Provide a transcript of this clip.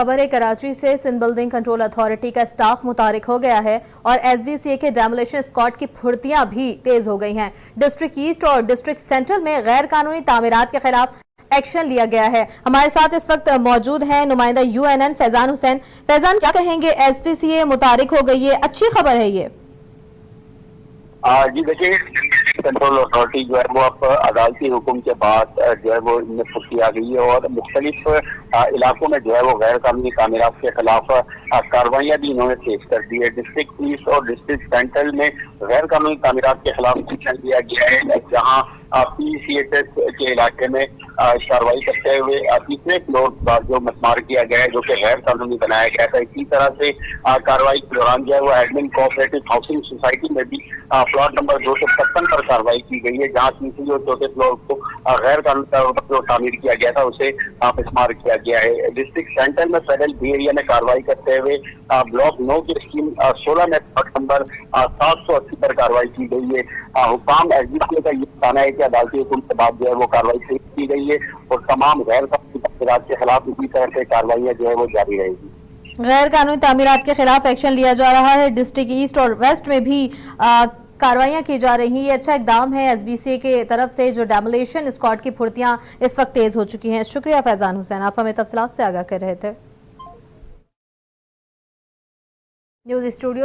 खबर है कराची से सिंध बिल्डिंग कंट्रोल अथॉरिटी का स्टाफ मुतारिक हो गया है और एसबीसीए के डेमोलिशन स्क्वाड की फुर्तियां भी तेज हो गई हैं। डिस्ट्रिक्ट ईस्ट और डिस्ट्रिक्ट सेंट्रल में गैर कानूनी तामीरात के खिलाफ एक्शन लिया गया है। हमारे साथ इस वक्त मौजूद हैं नुमाइंदा यूएनएन फैजान हुसैन। फैजान, क्या कहेंगे, एसबीसीए मुतारिक हो गई है, अच्छी खबर है ये? जी देखिए, कंट्रोल अथॉरिटी जो है वो अब अदालती हुक्म के बाद जो है वो इनमें फुर्ती आ गई है और मुख्तलिफ इलाकों में जो है वो गैर कानूनी तामीरात के खिलाफ कार्रवाइयाँ भी इन्होंने तेज कर दी है। डिस्ट्रिक्ट ईस्ट और डिस्ट्रिक्ट सेंट्रल में गैर कानूनी तामीरात के खिलाफ एक्शन लिया गया है, जहाँ PCHS के इलाके में कार्रवाई करते हुए तीसरे फ्लोर पर जो मस्मार किया गया है जो कि गैर कानूनी बनाया गया था। इसी तरह से कार्रवाई के दौरान जो है वो एडमिन कोऑपरेटिव हाउसिंग सोसाइटी में भी प्लॉट नंबर 255 पर कार्रवाई की गई है, जहाँ तीसरी और चौथे फ्लोर को गैर कानूनी जो तामीर किया गया था उसे मस्मार किया गया है। डिस्ट्रिक्ट सेंट्रल में फेडरल बी एरिया में कार्रवाई करते हुए ब्लॉक 9 की स्कीम 16 में प्लॉट नंबर 780 पर कार्रवाई की गई है। हुकाम एसबीसीए का ये कहना है कि अदालती हुक्म के बाद जो है वो कार्रवाई तेज की गई है और तमाम गैर कानूनी तामीरात के खिलाफ इसी तरह से कार्रवाइयाँ जो है वो जारी रहेगी। गैर कानूनी तामीरात के खिलाफ एक्शन लिया जा रहा है। डिस्ट्रिक्ट ईस्ट और वेस्ट में भी कार्रवाइयां की जा रही हैं। ये अच्छा इकदाम है एसबीसीए के तरफ से, जो डेमोलिशन स्क्वाड की फुर्तियां इस वक्त तेज हो चुकी हैं। शुक्रिया फैजान हुसैन, आप हमें तफसीलात से आगाह कर रहे थे। News studio